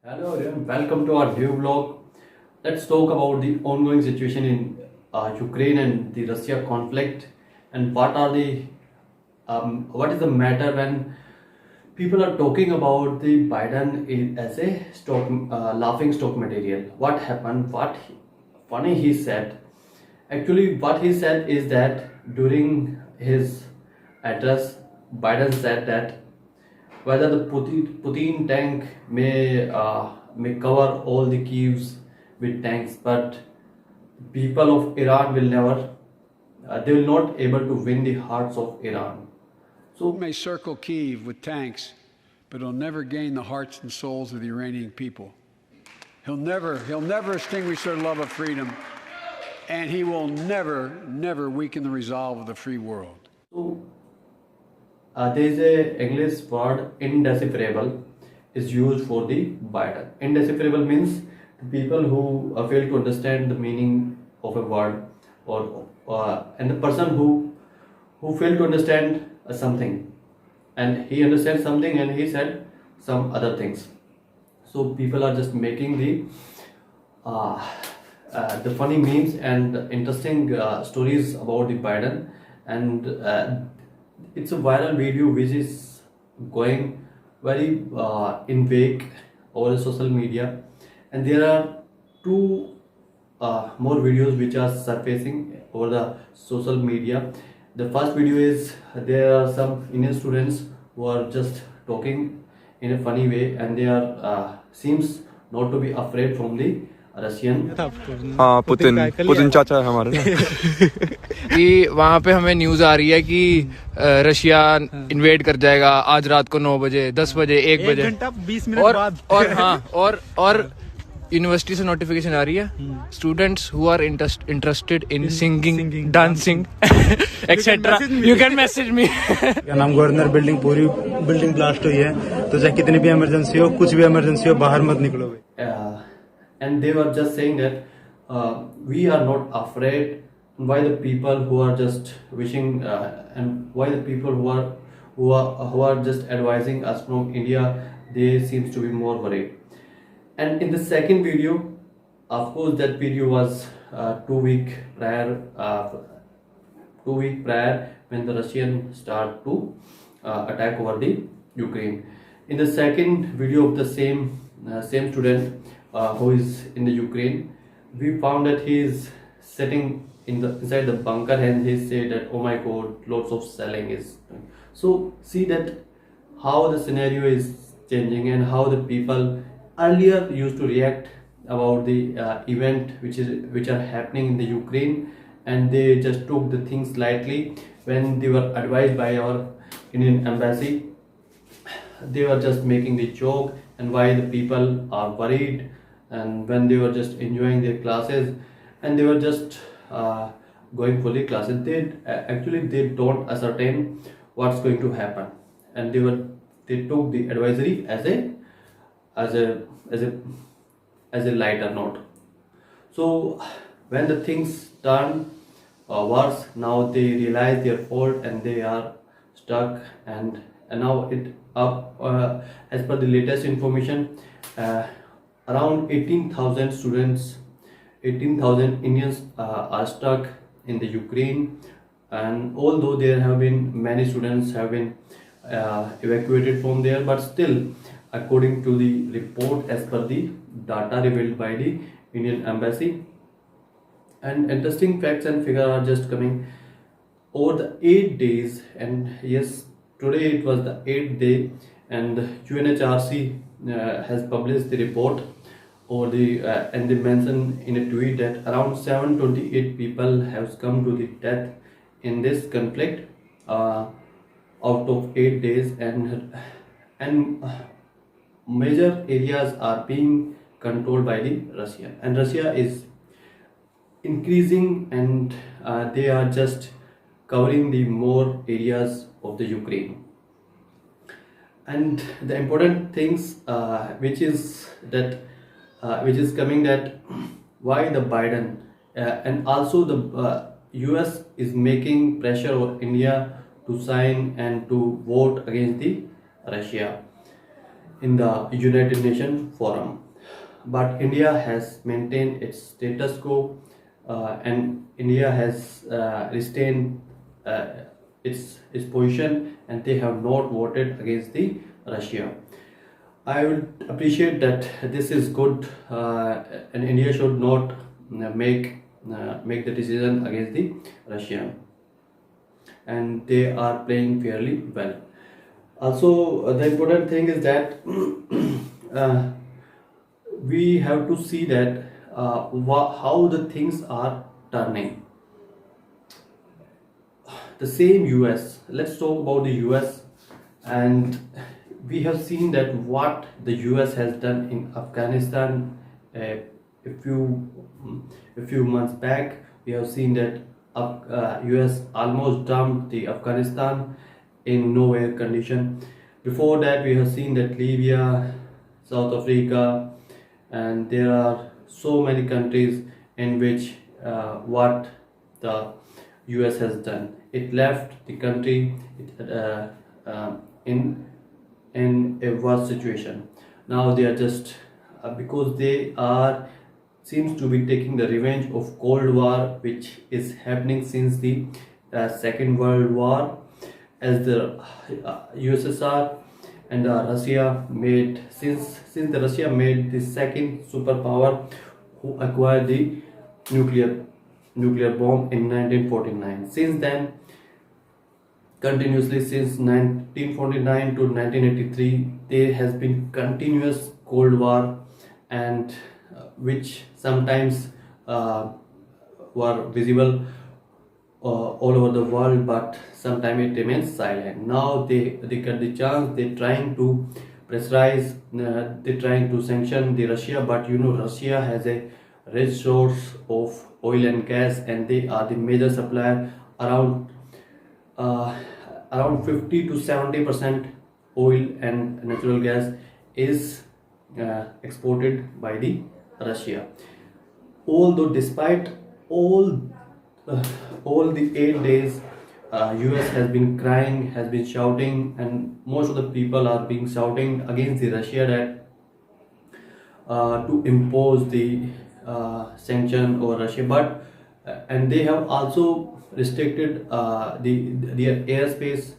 Hello everyone, welcome to our new vlog. Let's talk about the ongoing situation in Ukraine and the Russia conflict, and what is the matter when people are talking about the as a laughing stock material. What happened? Funny he said? Actually, what he said is that during his address, Biden said that whether the Putin tank may cover all the Kievs with tanks, but people of Iran will never, they will not able to win the hearts of Iran. So may circle Kyiv with tanks, but he'll never gain the hearts and souls of the Iranian people. He'll never extinguish their love of freedom, and he will never weaken the resolve of the free world. So there is a English word indecipherable is used for the Biden. Indecipherable means the people who fail to understand the meaning of a word, or and the person who fail to understand something, and he understands something and he said some other things. So people are just making the funny memes and interesting stories about the Biden, and it's a viral video which is going very in vague over social media, and there are two more videos which are surfacing over the social media. The first video is there are some Indian students who are just talking in a funny way, and they are seems not to be afraid from the Russian. हाँ Putin चाचा है हमारे ना कि वहाँ पे हमें news आ रही है कि रशिया इन्वेड कर जाएगा आज रात को 9 बजे 10 बजे 1 बजे 20 मिनट बाद और हाँ और यूनिवर्सिटी से नोटिफिकेशन आ रही है students who are interested in singing dancing etcetera you can message me. क्या नाम गवर्नर पूरी बिल्डिंग ब्लास्ट हुई है, तो चाहे कितनी भी इमरजेंसी हो, कुछ भी इमरजेंसी हो, बाहर मत निकलो। And they were just saying that we are not afraid. Why the people who are just wishing and why the people who are just advising us from India, they seems to be more worried. And in the second video, of course, that video was 2 week prior, when the Russian start to attack over the Ukraine. In the second video of the same student who is in the Ukraine, we found that he is sitting inside the bunker, and he said that, oh my god, lots of selling is. So see that how the scenario is changing, and how the people earlier used to react about the event which are happening in the Ukraine, and they just took the things lightly. When they were advised by our Indian embassy, they were just making the joke, and why the people are worried, and when they were just enjoying their classes, and they were just going for the classes, they actually they don't ascertain what's going to happen, and they took the advisory as a lighter note. So when the things turn worse, now they realize their fault and they are stuck, and now it up as per the latest information, around 18,000 students, 18,000 Indians are stuck in the Ukraine, and although there have been many students have been evacuated from there, but still, according to the report, as per the data revealed by the Indian embassy, and interesting facts and figures are just coming over the 8 days, and yes, today it was the 8th day, and UNHRC has published the report over the and they mentioned in a tweet that around 728 people have come to the death in this conflict out of 8 days, and major areas are being controlled by the Russia, and Russia is increasing, and they are just covering the more areas of the Ukraine. And the important things which is coming, that why the Biden and also the US is making pressure on India to sign and to vote against the Russia. in the United Nations Forum. But India has maintained its status quo, and India has retained its position, and they have not voted against the Russia. I would appreciate that. This is good, and India should not make the decision against the Russia, and they are playing fairly well. Also, the important thing is that uh, we have to see that how the things are turning. The same US. Let's talk about the US, and we have seen that what the US has done in Afghanistan. A few months back, we have seen that US almost dumped the Afghanistan in no air condition. Before that, we have seen that Libya, South Africa, and there are so many countries in which what the US has done. It left the country in a worse situation. Now they are just because they are seems to be taking the revenge of Cold War, which is happening since the Second World War, as the USSR and Russia made since the Russia made the second superpower who acquired the nuclear bomb in 1949. Since then, continuously since 1949 to 1983, there has been continuous Cold War, and which sometimes were visible all over the world, but sometimes it remains silent. Now they get the chance. They're trying to pressurize. They're trying to sanction the Russia, but Russia has a rich source of oil and gas, and they are the major supplier. Around 50 to 70% oil and natural gas is exported by the Russia. Although despite all the 8 days, US has been crying, has been shouting, and most of the people are being shouting against the Russia that to impose the sanction over Russia, but and they have also restricted their airspace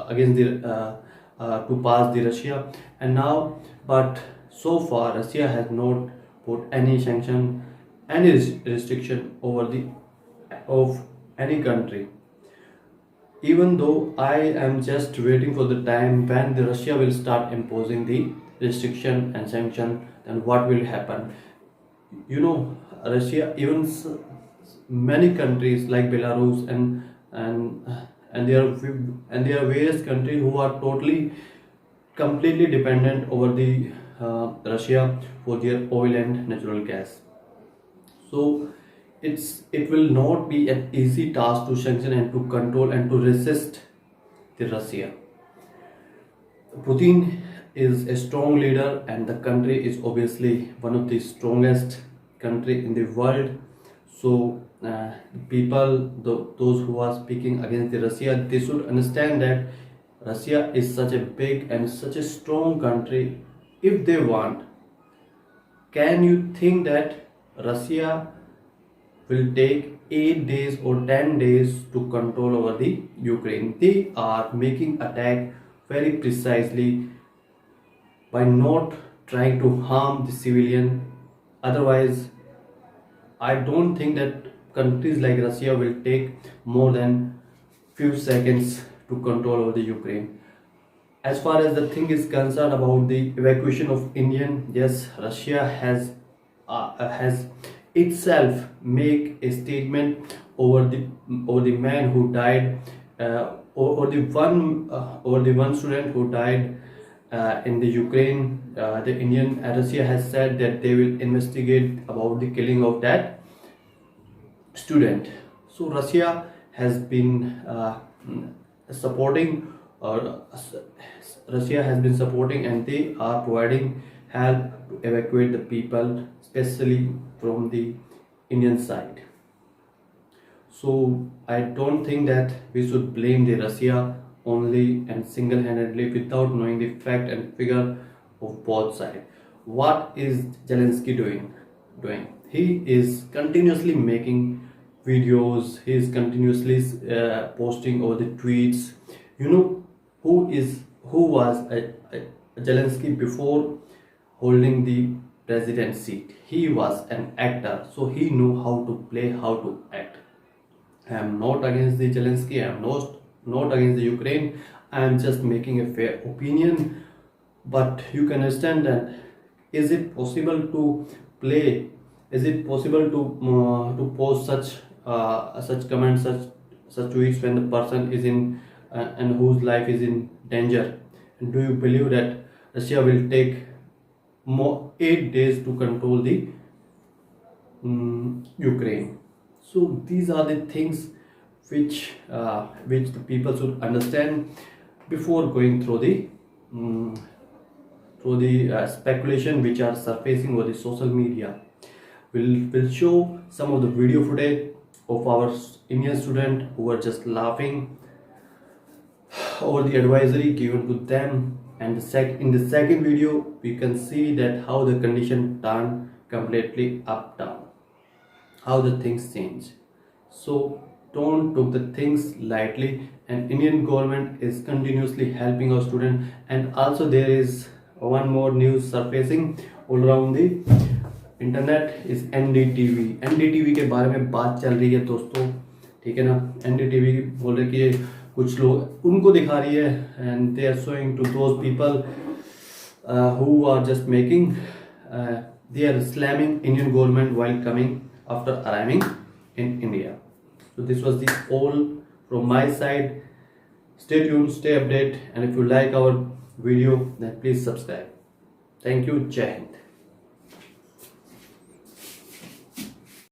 against to pass the Russia, and now, but so far Russia has not put any sanction, any restriction over the of any country. Even though I am just waiting for the time when the Russia will start imposing the restriction and sanction, then what will happen? Russia, even many countries like Belarus and there are various countries who are completely dependent over the Russia for their oil and natural gas. So it will not be an easy task to sanction and to control and to resist the Russia. Putin is a strong leader, and the country is obviously one of the strongest country in the world. So people, those who are speaking against the Russia, they should understand that Russia is such a big and such a strong country. If they want, can you think that Russia will take 8 days or 10 days to control over the Ukraine? They are making attack very precisely by not trying to harm the civilian. Otherwise, I don't think that countries like Russia will take more than few seconds to control over the Ukraine. As far as the thing is concerned about the evacuation of Indian, yes, Russia has itself make a statement over the man who died, or the one student who died in the Ukraine. The Indian Russia has said that they will investigate about the killing of that student. So Russia has been supporting, and they are providing help to evacuate the people, especially from the Indian side. So I don't think that we should blame the Russia only and single-handedly without knowing the fact and figure of both sides. What is Zelensky doing? He is continuously making videos. He is continuously posting all the tweets. You know who was Zelensky before holding the president seat? He was an actor, so he knew how to play, how to act. I am not against the Zelensky. I am not against the Ukraine. I am just making a fair opinion. But you can understand that, is it possible to play? Is it possible to post such comments, such tweets when the person is in and whose life is in danger? And do you believe that Russia will take more 8 days to control the Ukraine? So these are the things which the people should understand before going through the speculation which are surfacing over the social media. We'll show some of the video footage of our Indian student who are just laughing over the advisory given to them, and in the second video we can see that how the condition turned completely up down, how the things change. So don't take the things lightly, and Indian government is continuously helping our student. And also there is one more news surfacing all around the internet is NDTV के बारे में बात चल रही है दोस्तों, ठीक है ना। एनडीटीवी बोल रहे कि कुछ लोग उनको दिखा रही है and they are showing to those people who are just making they are slamming Indian government while coming after arriving in India. So this was the all from my side. Stay tuned, stay updated, and if you like our video then please subscribe. Thank you. Jai Hind.